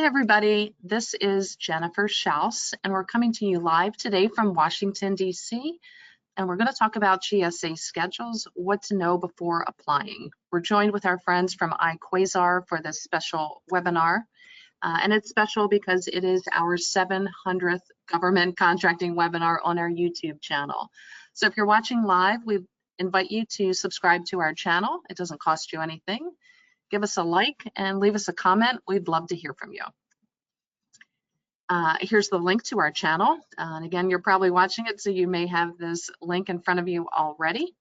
Hey everybody, this is Jennifer Schaus, and we're coming to you live today from Washington, D.C., and we're going to talk about GSA schedules, what to know before applying. We're joined with our friends from IQuasar for this special webinar, and it's special because it is our 700th government contracting webinar on our YouTube channel. So if you're watching live, we invite you to subscribe to our channel. It doesn't cost you anything. Give us a like and leave us a comment. We'd love to hear from you. Here's the link to our channel. And again, you're probably watching it, so you may have this link in front of you already.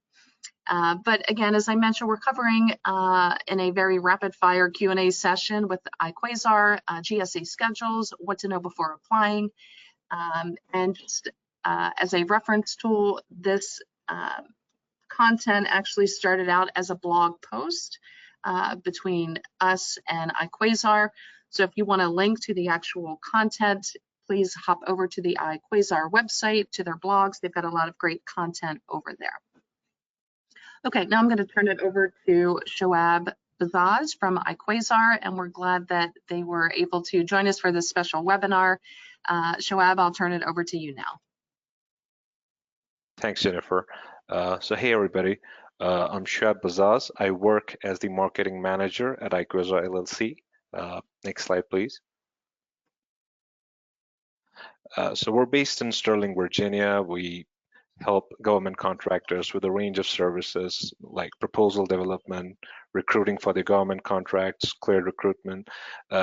But again, as I mentioned, we're covering in a very rapid fire Q&A session with IQuasar, GSA schedules, what to know before applying. And just as a reference tool, this content actually started out as a blog post between us and IQuasar. So if you want a link to the actual content, please hop over to the IQuasar website, to their blogs. They've got a lot of great content over there. Okay, now I'm going to turn it over to Shoaib Bazaz from IQuasar, and we're glad that they were able to join us for this special webinar. Shoaib, I'll turn it over to you now. Thanks, Jennifer. So hey, everybody. I'm Shoaib Bazaz. I work as the marketing manager at IQuasar LLC. Next slide, please. So we're based in Sterling, Virginia. We help government contractors with a range of services like proposal development, recruiting for the government contracts, cleared recruitment,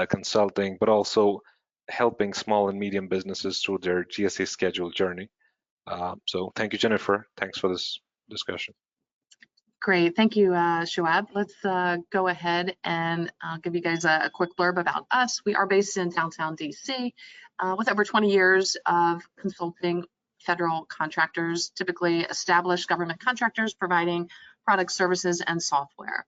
consulting, but also helping small and medium businesses through their GSA schedule journey. So thank you, Jennifer. Thanks for this discussion. Great, thank you, Shoaib. Let's go ahead and I'll give you guys a quick blurb about us. We are based in downtown DC with over 20 years of consulting federal contractors, typically established government contractors providing products, services, and software.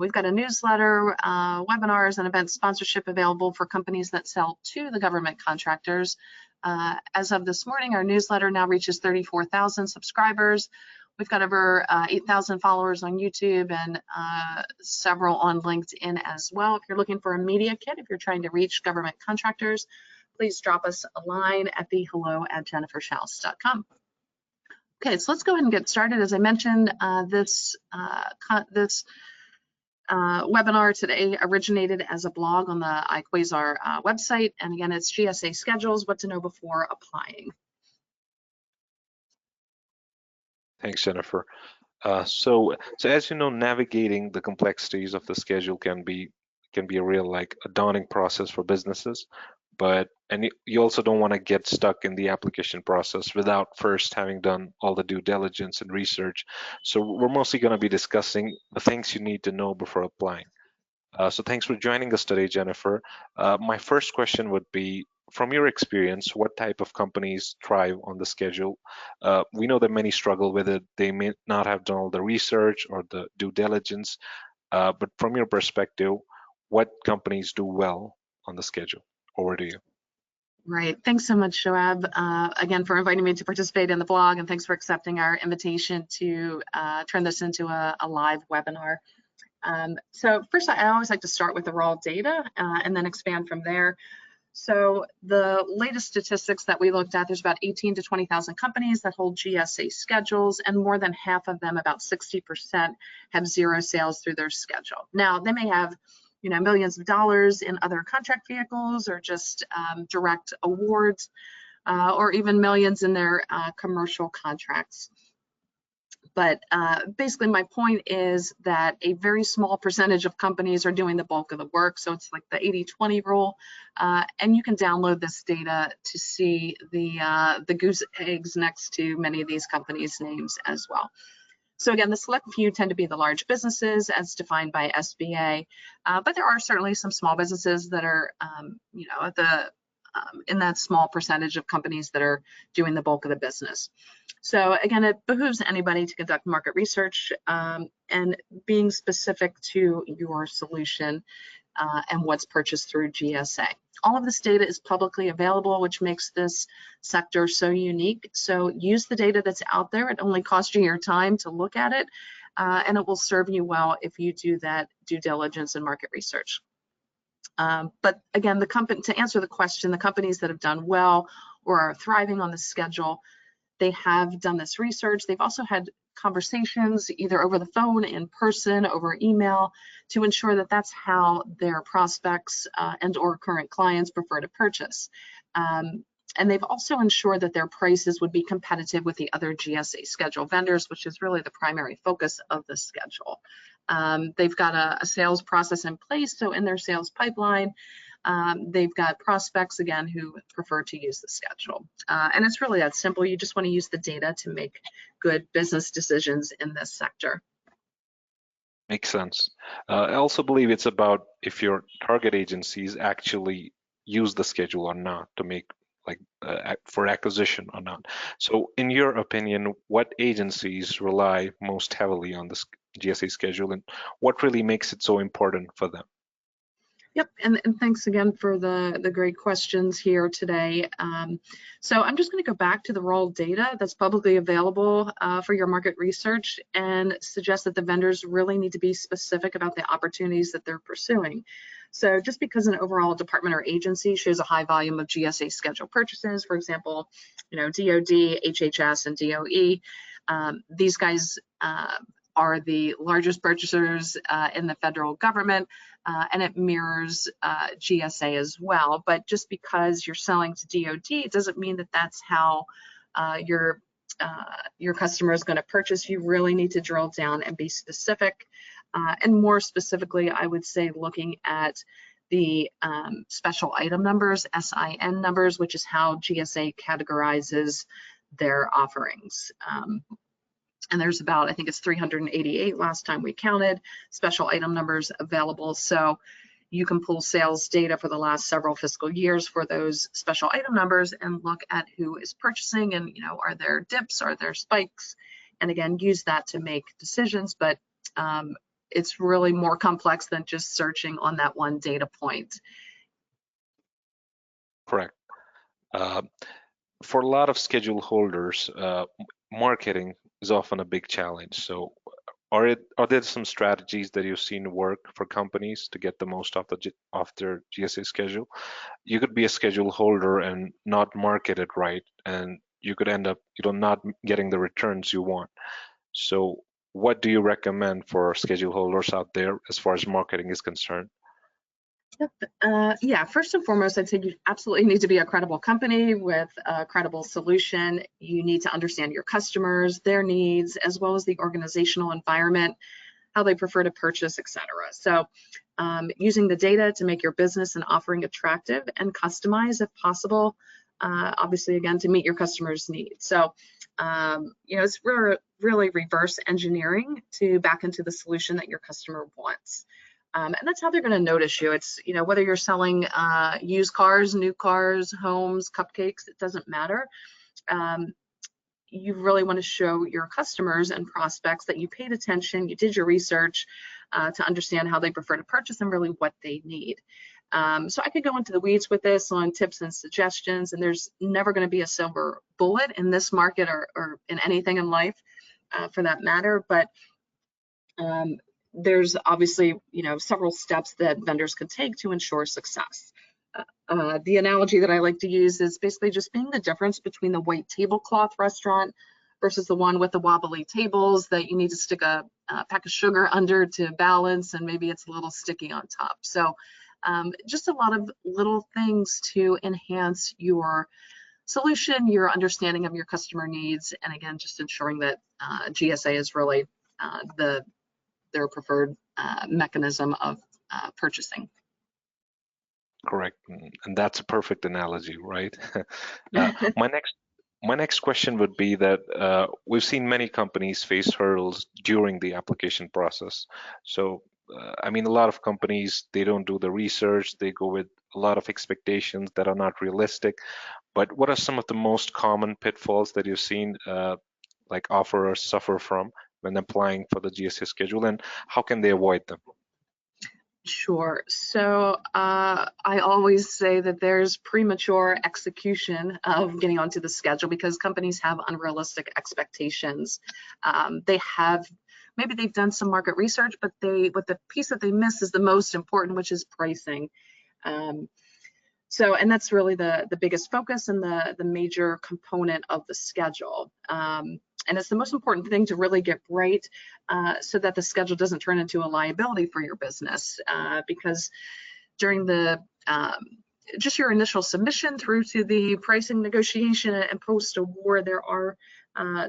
We've got a newsletter, webinars, and event sponsorship available for companies that sell to the government contractors. As of this morning, our newsletter now reaches 34,000 subscribers. We've got over 8,000 followers on YouTube and several on LinkedIn as well. If you're looking for a media kit, if you're trying to reach government contractors, please drop us a line at the hello@jenniferschaus.com. Okay, so let's go ahead and get started. As I mentioned, this webinar today originated as a blog on the IQuasar website. And again, it's GSA schedules, what to know before applying. Thanks, Jennifer. So as you know, navigating the complexities of the schedule can be a real a daunting process for businesses. And you also don't want to get stuck in the application process without first having done all the due diligence and research. So we're mostly going to be discussing the things you need to know before applying. So thanks for joining us today, Jennifer. My first question would be, from your experience, what type of companies thrive on the schedule? We know that many struggle with it. They may not have done all the research or the due diligence, but from your perspective, what companies do well on the schedule? Over to you. Right, thanks so much, Shoaib, again, for inviting me to participate in the blog, and thanks for accepting our invitation to turn this into a live webinar. So first, I always like to start with the raw data and then expand from there. So the latest statistics that we looked at, there's about 18 to 20,000 companies that hold GSA schedules, and more than half of them, about 60%, have zero sales through their schedule. Now, they may have millions of dollars in other contract vehicles or just direct awards, or even millions in their commercial contracts. But basically, my point is that a very small percentage of companies are doing the bulk of the work. So it's like the 80-20 rule. And you can download this data to see the goose eggs next to many of these companies' names as well. So again, the select few tend to be the large businesses as defined by SBA, but there are certainly some small businesses that are, in that small percentage of companies that are doing the bulk of the business. So again, it behooves anybody to conduct market research and being specific to your solution and what's purchased through GSA. All of this data is publicly available, which makes this sector so unique. So use the data that's out there. It only costs you your time to look at it, and it will serve you well if you do that due diligence and market research. But again, to answer the question, the companies that have done well or are thriving on the schedule, they have done this research. They've also had conversations either over the phone, in person, over email, to ensure that that's how their prospects and or current clients prefer to purchase. And they've also ensured that their prices would be competitive with the other GSA schedule vendors, which is really the primary focus of the schedule. They've got a sales process in place, so in their sales pipeline, they've got prospects, again, who prefer to use the schedule. And it's really that simple. You just want to use the data to make good business decisions in this sector. Makes sense. I also believe it's about if your target agencies actually use the schedule or not to make for acquisition or not. So in your opinion, what agencies rely most heavily on the GSA schedule, and what really makes it so important for them? Yep, and thanks again for the great questions here today. So I'm just going to go back to the raw data that's publicly available for your market research and suggest that the vendors really need to be specific about the opportunities that they're pursuing. So just because an overall department or agency shows a high volume of GSA scheduled purchases, for example, DoD, HHS, and DOE, these guys are the largest purchasers in the federal government, and it mirrors GSA as well. But just because you're selling to DoD, it doesn't mean that that's how your customer is going to purchase. You really need to drill down and be specific. And more specifically, I would say looking at the special item numbers, SIN numbers, which is how GSA categorizes their offerings. And there's about, I think it's 388 last time we counted, special item numbers available. So you can pull sales data for the last several fiscal years for those special item numbers and look at who is purchasing and, are there dips, are there spikes? And again, use that to make decisions, but it's really more complex than just searching on that one data point. Correct. For a lot of schedule holders, marketing is often a big challenge. So are there some strategies that you've seen work for companies to get the most off their GSA schedule? You could be a schedule holder and not market it right, and you could end up not getting the returns you want. So what do you recommend for schedule holders out there as far as marketing is concerned? Yeah, first and foremost, I'd say you absolutely need to be a credible company with a credible solution. You need to understand your customers, their needs, as well as the organizational environment, how they prefer to purchase, etc. So using the data to make your business and offering attractive and customize if possible, obviously, again, to meet your customers' needs. So, it's really reverse engineering to back into the solution that your customer wants. And that's how they're going to notice you. It's, whether you're selling used cars, new cars, homes, cupcakes, it doesn't matter. You really want to show your customers and prospects that you paid attention, you did your research to understand how they prefer to purchase and really what they need. So I could go into the weeds with this on tips and suggestions, and there's never going to be a silver bullet in this market or in anything in life for that matter. But there's obviously, several steps that vendors could take to ensure success. The analogy that I like to use is basically just being the difference between the white tablecloth restaurant versus the one with the wobbly tables that you need to stick a pack of sugar under to balance, and maybe it's a little sticky on top. So just a lot of little things to enhance your solution, your understanding of your customer needs, and again, just ensuring that GSA is really their preferred mechanism of purchasing. Correct, and that's a perfect analogy, right? My next question would be that we've seen many companies face hurdles during the application process. So, a lot of companies, they don't do the research, they go with a lot of expectations that are not realistic. But what are some of the most common pitfalls that you've seen like offerers suffer from when applying for the GSA schedule, and how can they avoid them? Sure. So I always say that there's premature execution of getting onto the schedule because companies have unrealistic expectations. Maybe they've done some market research, but what the piece that they miss is the most important, which is pricing. And that's really the biggest focus and the major component of the schedule. And it's the most important thing to really get right so that the schedule doesn't turn into a liability for your business. Because during the just your initial submission through to the pricing negotiation and post-award, there are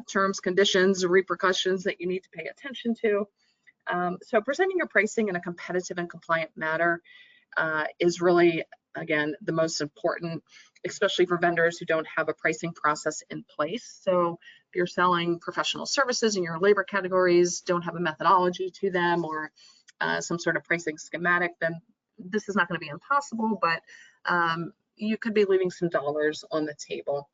terms, conditions, repercussions that you need to pay attention to. So presenting your pricing in a competitive and compliant manner is really, again, the most important, especially for vendors who don't have a pricing process in place. So if you're selling professional services in your labor categories, don't have a methodology to them or some sort of pricing schematic, then this is not going to be impossible, but you could be leaving some dollars on the table.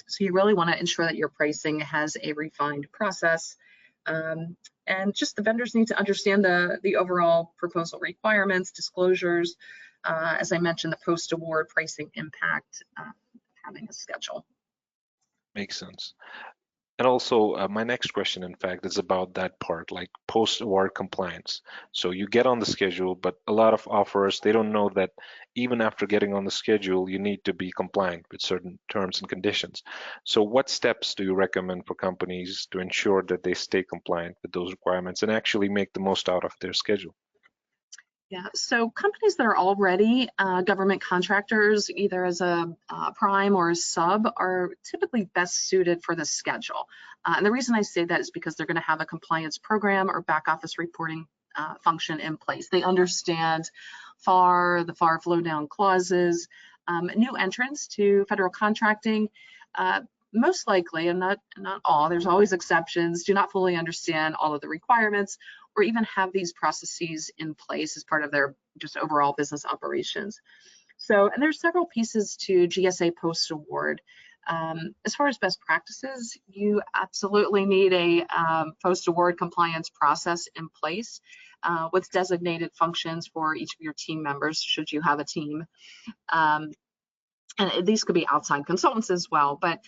So you really want to ensure that your pricing has a refined process. And just the vendors need to understand the overall proposal requirements, disclosures, as I mentioned, the post-award pricing impact, having a schedule. Makes sense. And also, my next question, in fact, is about that part, like post-award compliance. So you get on the schedule, but a lot of offers, they don't know that even after getting on the schedule, you need to be compliant with certain terms and conditions. So what steps do you recommend for companies to ensure that they stay compliant with those requirements and actually make the most out of their schedule? Yeah, so companies that are already government contractors, either as a prime or a sub, are typically best suited for the schedule. And the reason I say that is because they're going to have a compliance program or back office reporting function in place. They understand the FAR flow down clauses. New entrants to federal contracting, most likely, and not all, there's always exceptions, do not fully understand all of the requirements or even have these processes in place as part of their just overall business operations. So, and there's several pieces to GSA post-award. As far as best practices, you absolutely need a post-award compliance process in place with designated functions for each of your team members, should you have a team. And these could be outside consultants as well, but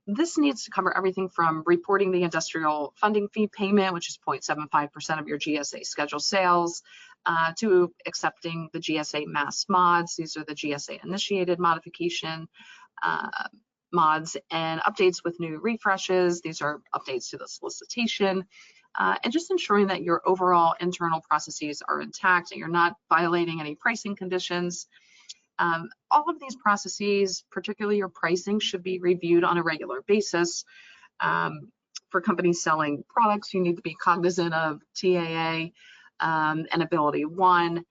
this needs to cover everything from reporting the industrial funding fee payment, which is 0.75% of your GSA scheduled sales, to accepting the GSA mass mods. These are the GSA initiated modification mods, and updates with new refreshes. These are updates to the solicitation, and just ensuring that your overall internal processes are intact and you're not violating any pricing conditions. All of these processes, particularly your pricing, should be reviewed on a regular basis. For companies selling products, you need to be cognizant of TAA and Ability One,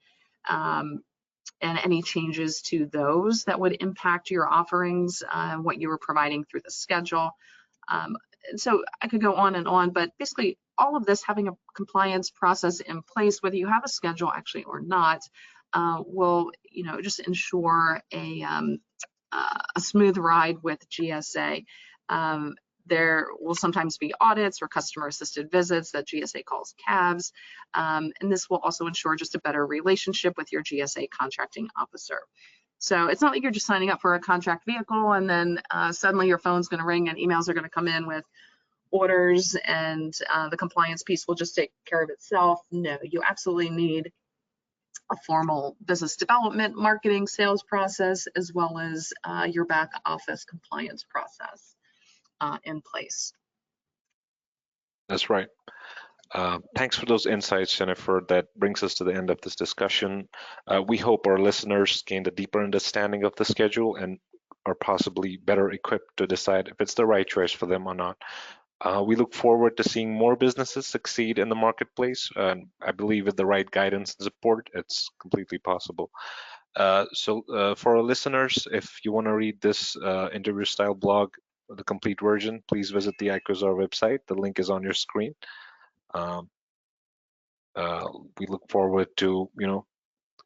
and any changes to those that would impact your offerings, what you were providing through the schedule. So I could go on and on, but basically all of this, having a compliance process in place, whether you have a schedule actually or not, will, just ensure a smooth ride with GSA. There will sometimes be audits or customer assisted visits that GSA calls CAVs, and this will also ensure just a better relationship with your GSA contracting officer. So it's not like you're just signing up for a contract vehicle and then suddenly your phone's going to ring and emails are going to come in with orders and the compliance piece will just take care of itself. No, you absolutely need a formal business development, marketing, sales process, as well as your back office compliance process in place. That's right. Thanks for those insights, Jennifer. That brings us to the end of this discussion. We hope our listeners gained a deeper understanding of the schedule and are possibly better equipped to decide if it's the right choice for them or not. We look forward to seeing more businesses succeed in the marketplace. I believe with the right guidance and support, it's completely possible. So for our listeners, if you want to read this interview style blog, the complete version, please visit the IQuasar website. The link is on your screen. We look forward to,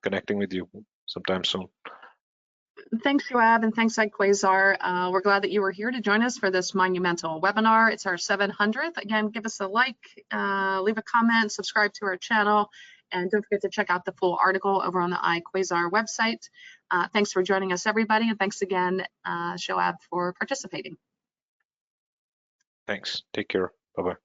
connecting with you sometime soon. Thanks, Joab, and thanks, IQuasar. We're glad that you were here to join us for this monumental webinar. It's our 700th. Again, give us a like, leave a comment, subscribe to our channel, and don't forget to check out the full article over on the IQuasar website. Thanks for joining us, everybody, and thanks again, Joab, for participating. Thanks. Take care. Bye-bye.